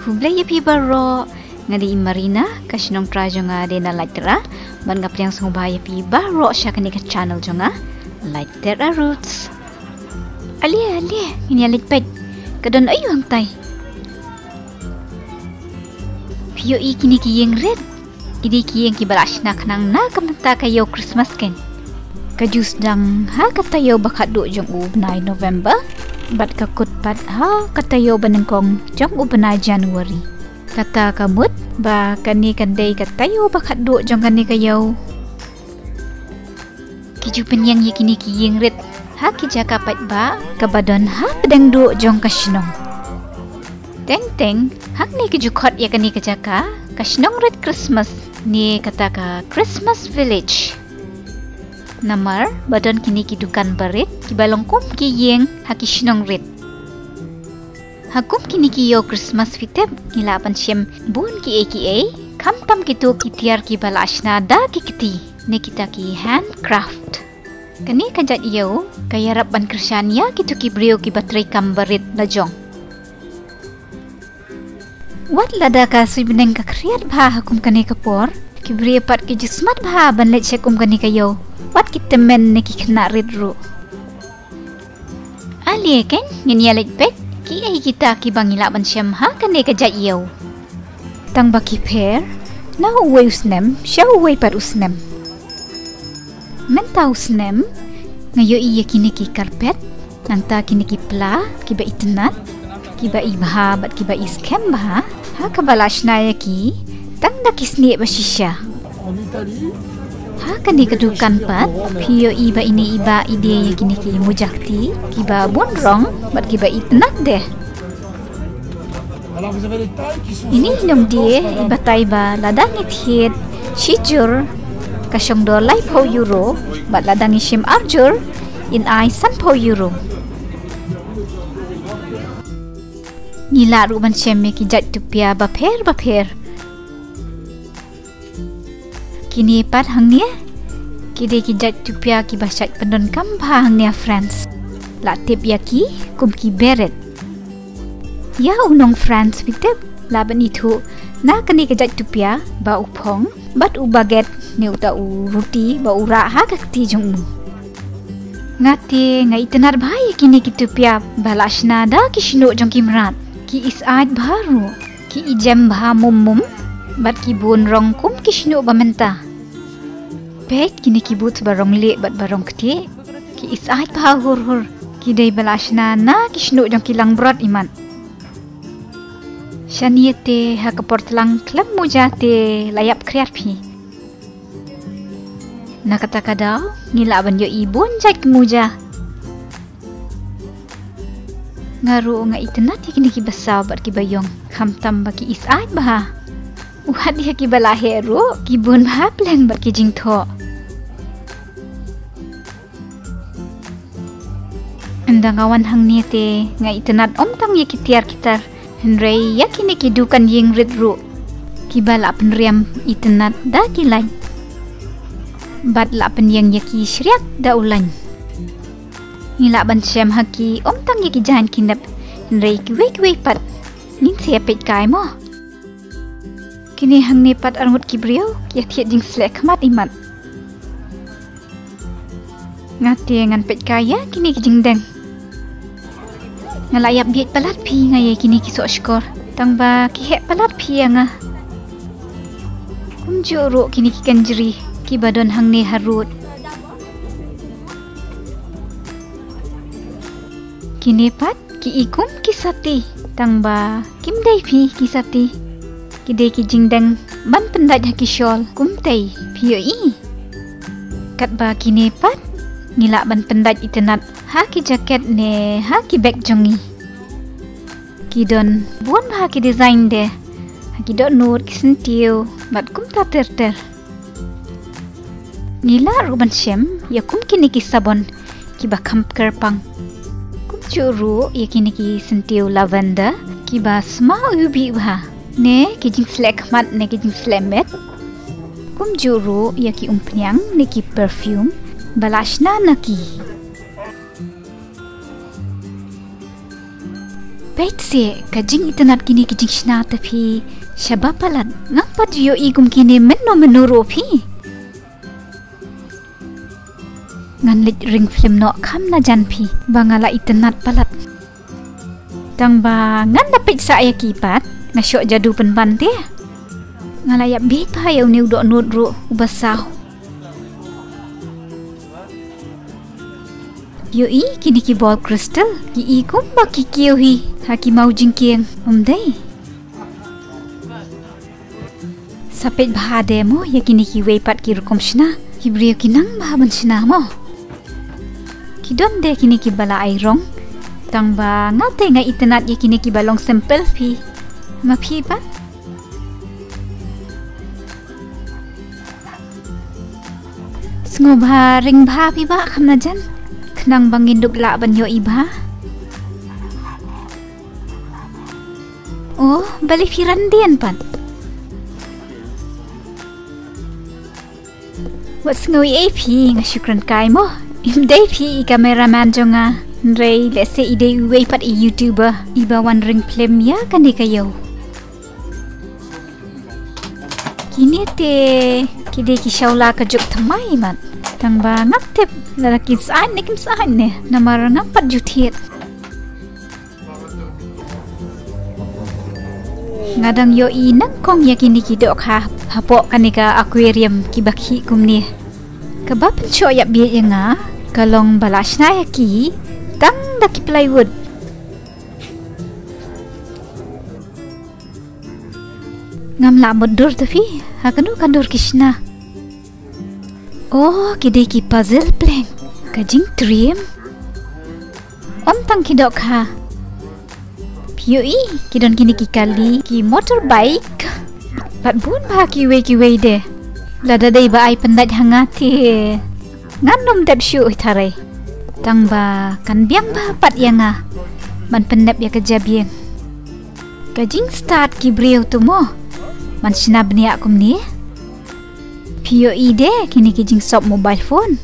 hublay yapi baro ngadi Marina kasinong tra jonga de na like tera ban ngapriang sungba yapi baro sya kani ka channel jonga like tera roots ali ini alit pet kadon ayu ang tay piyo ikini ki yeng red idi ki yeng ki balash na kanang na kamanta kayo Christmas ken kajus dang ha katayo bakado jong ubnay November bat kakut pat ha katayo banengkong jong ubnay January kata kamut ba kani kanday katayo bakado jong kani kayo kijupen yang yakini ki yeng red ha kijaka pat ba kabadon ha pedang do jong kasinong teng hak ni kijukot ya kani kijaka kasinong red Christmas ni kata ka Christmas village namar badon kini kidukan barit kibalongkum ki yeng hakisinong red hakum kini kiyo Christmas fitep ngilapan siem bun ki aka kamtam kitu kitiar ki balashna da kikiti ne kita ki handcraft kani kajat iyo kaya rapan Kristiania kitu ki brio ki batray kambarit lajong wat lada ka sibneng ka kriat bha hakum kani kapor ki brio pat ki jismat bha banlet sekum kani kayo wat kita men ne ki kena ridru ali ken ngin yalit pek ki ai kita ki bangila ban syam ha kani kajat iyo tang baki pair na uwe usnem sya uwe pat usnem mentau snem ngayo iya kini ki karpet nanta kini ki pla ki ba itnat ki ba ibha bat ki ba iskem ba ha kabalash na ki tang na kisni ba shisha ha kani kedukan pat piyo iba ini iba ide ya kini ki mujakti ki ba bonrong bat ki ba itnat deh ini hinom dia iba taiba ladang ithit shijur kasyong dolay po euro bat ladang ishim arjur in ay san po euro nila ruban syemme ki jat tupia baper kini pat hangnia kide ki jat tupia ki basyat pendon kamba hangnia friends latip yaki kum ki beret ya unong friends bitep laban itu na kani ki jat tupia ba upong bat u baget ni uta u ruti ba ura ha kakti jong ngati ngai tenar bhai kini kitu pia balashna da kishno jong kimrat ki isat baru ki ijem bha mum bat ki bun rong kum kishno bamenta pet kini kibut barong le bat barong kti ki isat bha hur ki dei balashna na kishno jong kilang brat iman Shaniete ha kaportlang klam mujate layap kriarpi. Nakataka daw ngilaban yo ibon jat kemuja. Ngaru nga itenat kini ki basaw bat ki bayong kamtam baki isat bah. Uhat dia ki balahero ki bun bah plan bat ki jingtho. Andang awan hang niete nga itenat omtang ye kitiar kitar. Henry yakini kidukan yeng ridru kibala penriam itenat da kilay bat la penyeng yaki syriak da ulan ngila ban syam haki omtang yaki jahan kinap Henry kiwe pat nin siapit kai mo kini hang nepat arngut kibrio kia tiat jing slek mat imat ngati ngan pet kaya kini kijing deng ngalayap biat palat pi ngaya kini kisok skor tangba kihek palat pi nga kumjuru kini kikan jeri ki badon hang ne harut kini pat ki ikum kisati tangba kim dai pi kisati ki dei ki jingdang ban pendat haki shol kum tei pio i kat ba kini pat ngila ban pendat itenat haki jaket ne haki bag jongi kidon buon haki design de haki dot nur kisentiu bat kum ta ter ngila ruban syem ya kum kini ki sabon ki ba kamp kerpang kum churu ya kini ki sentiu lavender ki ba sma ubi ba ne ki jing slek mat ne ki jing slemet kum juru ya ki umpnyang ne ki perfume balashna naki Pet se kajing internet kini kijing shna tapi shabapalat ngapa yo igum kini meno ropi. Ngan lit ring film no kam na jan pi bangala internet palat. Tang ba ngan dapat saya kipat ngasok jadu penban te. Ngalayak bit pa yaw ni udok nudro ubasaw. Yo kini ki ball crystal ki igum ba ki kiyo hi haki mau jingkieng day. Sapet bahade mo ya kini ki weipat ki rukom shna ki brio kinang bahaban shna mo. Ki don de kini ki bala airong tang ba ngate nga internet ya kini ki balong simple pi ma pi ba. Sngobha ring bha pi ba kham na jan nang bangin duk la ban yo iba. Oh, balik firan dian pan. What's ngoi AP ngasukran kai mo. Imday pi cameraman jonga. Nrei lese ide uwe pat YouTuber iba wan ring film ya kan kayo. Kini te kide ki shaula ka juk thamai man. Tang ba ngaptep lalaki saan nikim saan ne namar ngapat jutiet. Ngadang yo inang kong yakini kidok ha hapok kanika aquarium kibaki kumni. Kabapan syo yak biya nga kalong balas na yaki tang daki plywood. Ngam la modur tapi hakanu kandur kishna. Oh, kide ki puzzle plank kajing trim. Om tang kidok ha. Pioi kidon kini ki kali ki motorbike. Pat bun ba kiwe de. Lada dai ba ai pendat hangati. Nganom dap syu itare. Tang ba kan biang ba pat yanga. Man pendap ya kejabieng. Kajing start ki brio tu mo. Man snab ni akum ni. Pioi de kini kijing sop mobile phone.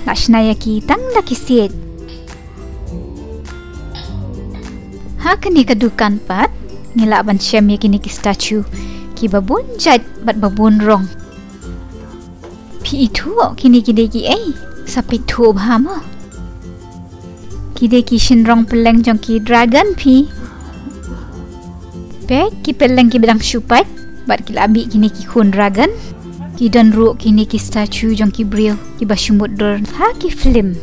Lakshna ki tang laki siet. Ha kini kadukan pat ngila ban syam ya kini ki statue ki babun jat bat babun rong. Pi itu kini kide ki sapit tu bhamo. Kide ki shin rong peleng jong ki dragon pi. Pe ki peleng ki bedang syupat bat ki labi kini ki khun dragon. Ki dan ru kini ki statue jong ki brio ki bashumut dor ha ki film.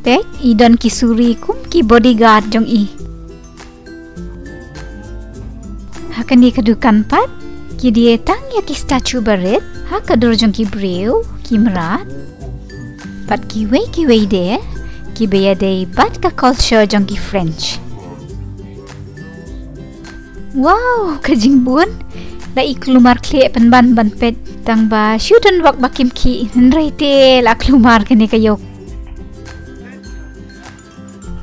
Pek idan ki suri kum ki bodyguard jong i. Hakan di kadukan pat ki dia tang ya ki statue baret ha kadur jong ki brio ki merat. Pat ki wei de ki beya de pat ka culture jong ki French. Wow, kajing bun. La iklumar kle penban ban pet tang ba syudan wak bakim ki nrete la klumar kene kayo.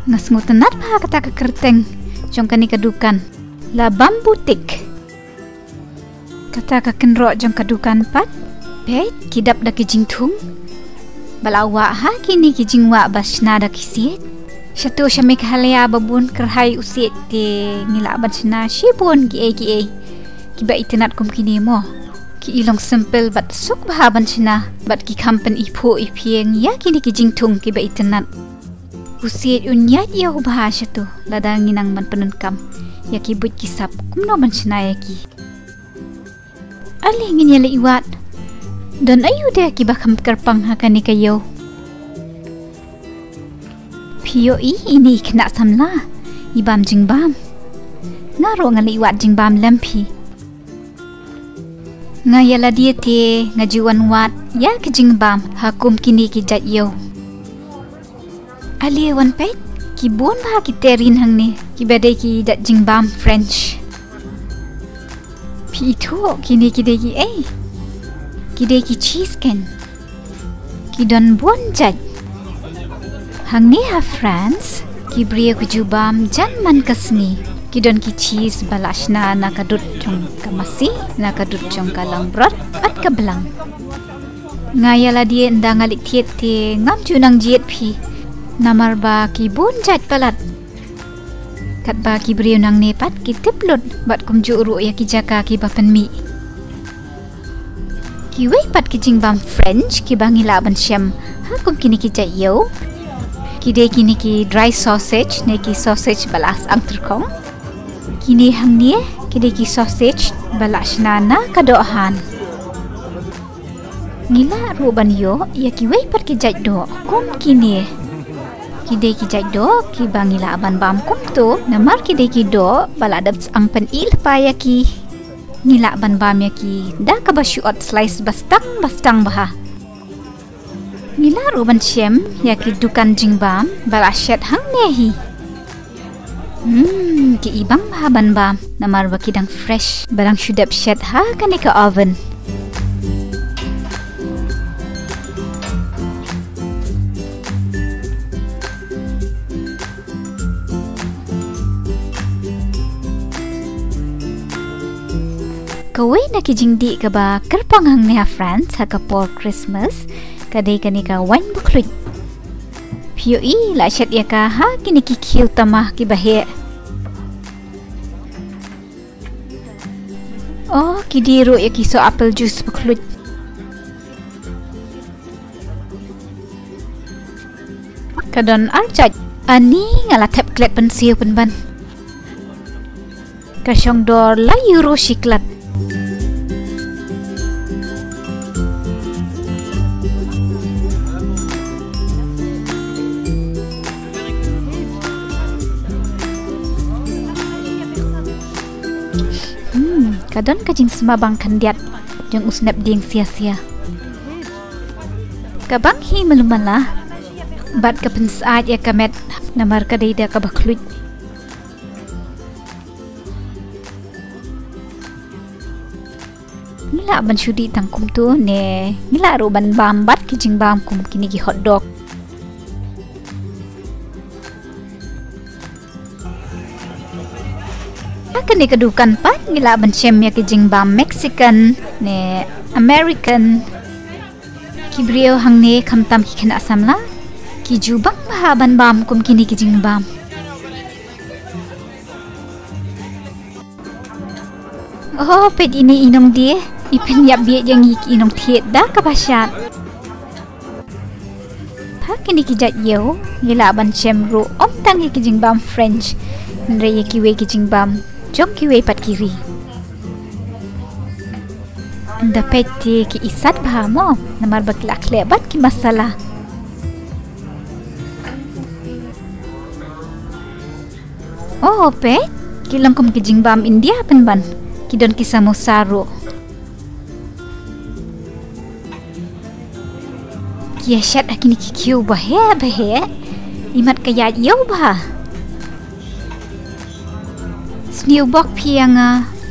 Ngasngutenat pa kata ka kerteng jong kani kadukan la bambu tik. Kata ka kenro jong kadukan pat pet kidap da kijing tung. Balawa ha kini kijing wa basna da kisiet. Syatu syamik halea babun kerhai usiet te ngila basna shibun ki kiba internet kum kini mo ki ilong simple bat suk bahaban china bat ki kampen ipo ipieng ya kini ki jingtung kiba internet usiet unyat ya bahasa tu ladang nginang man penenkam ya ki but kisap kum no ban china ya ki ali ngin ya iwat dan ayu de kiba kam kerpang hakani kayo pio ini kena samla ibam jingbam ngaro ngali iwat jingbam lampi ngayala dia te ngajuan wat ya kejing bam hakum kini ki jat yo ali wan pet ki bon ba ki terin hang ni ki bade ki jat jing bam French pi itu kini ki de ki cheese ken ki don bon jat hang ni ha France ki bria ku jubam jan man kasni kidon ki cheese balashna nakadut jong kamasi nakadut jong kalang brot at kablang ngayala dia ndang alik tiet te ngam junang jiet pi namar ba ki bun jat palat kat ba ki beriu nang nepat ki tiplut bat kum ju ru ya ki jaka ki ba pen mi ki wei pat ki jing bam French ki bangi la ban shem ha kum kini ki jai yo ki de kini ki dry sausage ne ki sausage balas ang terkong kini hang nie ki de ki sausage balas nana kadohan ngila ru ban yo ya ki wei pat ki jai do kum kini kide ki jai do ki bangila ban bam kum tu namar kide ki do baladap ang pen il pa ya ki ngila ban bam ya ki da ka ba shuot slice bastang bah ngila ru ban shem ya ki dukan jing bam bala shet hang nehi ki ibang bah ban bam namar ba kidang fresh barang shudap shet ha kanika oven kawai na kijingdi ka ba kerpanghang niya France ha kapor Christmas kadai kanika wine buklut POE la chat ya ka ha kini kikiu tamah ki bahe oh kidiru ya kiso apple juice buklut kadon arjat ani ngalatap klet pensiu penban kasyong dor la euro shiklat kadon kajing semabang kandiat jeng usnap ding sia-sia kabang hi malumala bat kapen saat ya kamet namar kadida kabaklut ngila ban syudi tangkum tu ne ngila ru ban bambat kijing bam kum kini ki hotdog akan dikedukan pat ngila ban shem ya kijing bam Mexican ne American kibrio hang ne kamtam ki kena asam la ki jubang bah ban bam kum kini kijing bam oh pet ini inong dia ipen yap biak yang iki inong thiet da kabasyat pa kini kijat yo ngila ban shem ru om tang ki kijing bam French nre ye kiwe kijing bam jom kiwe pat kiri anda peti ki isat bahamo namar baklak lebat ki masalah oh pet kilang kum kijing bam India penban kidon kisamo saro kiasyat akini kikiu bahe imat kaya yo bah sniu bok piang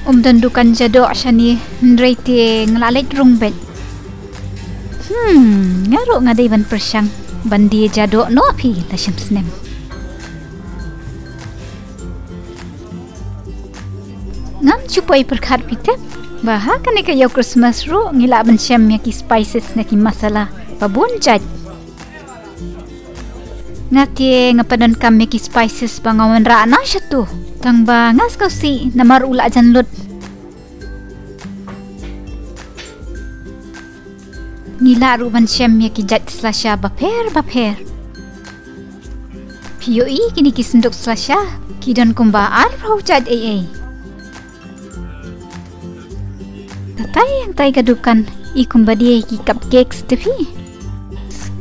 dandukan jado asani nreite nglalet rungbet ngaro ngadai ban persyang bandi jado no pi la snem ngam cupai perkhat pitep baha kaneka yo Christmas ro ngila ban syam ya ki spices na ki masala babun jad ngati ngapadon kami ki spices bangawan ra na syatu tang ba ngas kau si namar ula janlut ngila ruban syam ya ki jad slasha baper POE kini ki senduk slasha kidan kumba ar rau jad tatay yang tay kadukan ikumba dia ki cupcakes tepi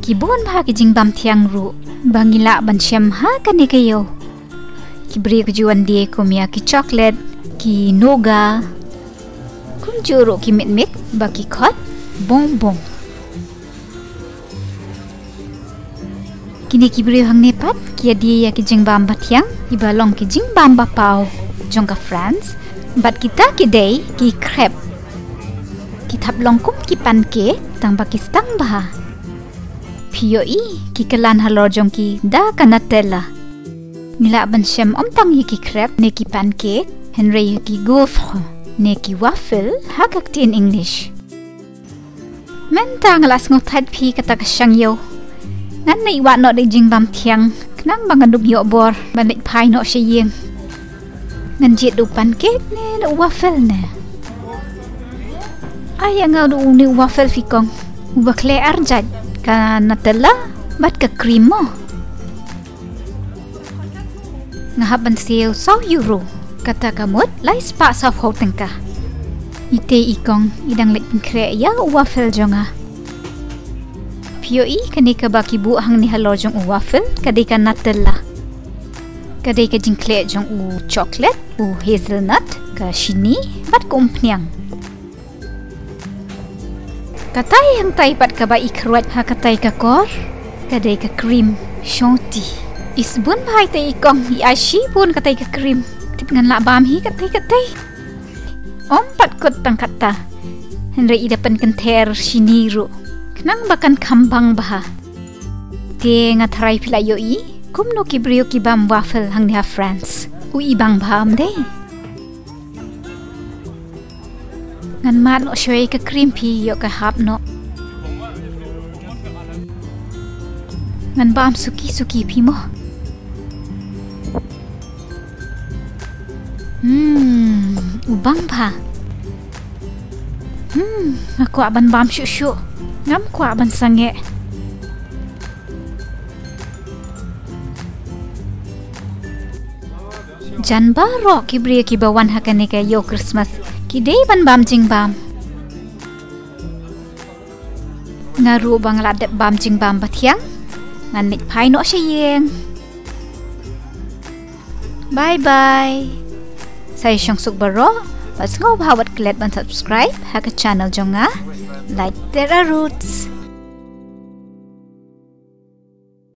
kibon bah ki jingbam tiang ru bangila ban syam ha kani kayo kibri kujuan dia kumya ki chocolate ki noga kunjuro ki mit baki khot bonbon kini kibri hang nepat kia dia ya ki jingbam batiang ibalong ki jingbam bapau jongka France bat kita ki day ki crepe kitap longkum ki panke tang Pakistan bah POE ki kelan halor jong ki da kanatella nila ban syam om tang ki crepe ne ki pancake henry ki gaufre ne ki waffle hakak ti in English men tang las ngotat pi kata kasyang yo nan nei wa no de jingbam tiang knang bangaduk yo bor banik pai no sheyeng ngan jet du pancake ne du waffle ne. Ay ngau du ni waffle fikong. Uba kle arjat ka Nutella bat ka cream mo. Ngahaban siyo €100 kata kamut lai spa sa hotel ka. Ite ikong idang lek kre ya waffle jonga. Pio kani ka baki bu hang ni halor jong waffle kadai ka Nutella. Kadai ka jingkle jong chocolate hazelnut ka shini bat ko umpniang. Katai hang tai pat ka ba ikruat ha katai ka kor kadai ka cream shonti. Isbun bahai tai ikong iashi pun katai ka cream. Tip ngan la bam hi katai. Pat kot tang kata. Henry idapan kenter shiniru. Kenang bakan kambang baha. Te ngatrai pila yoi. Kum no kibrio kibam waffle hang niha friends. Ui bang baham deh. Ngan mat no shoy ka cream pi yo ka hap no. Ngan bam suki pi mo. Ubang pa. Aku aban bam syuk. Ngam ku aban sange. Jan baro kibria kibawan hakane ka yo Christmas. Kidei ban bam jing bam. Ngaru bang ladet bam jing bam batiang. Ngan nik pai no syeng. Bye. Saya Syongsuk Baro. Mas ngau bahawat klet ban subscribe ha ka channel jonga. Like their roots.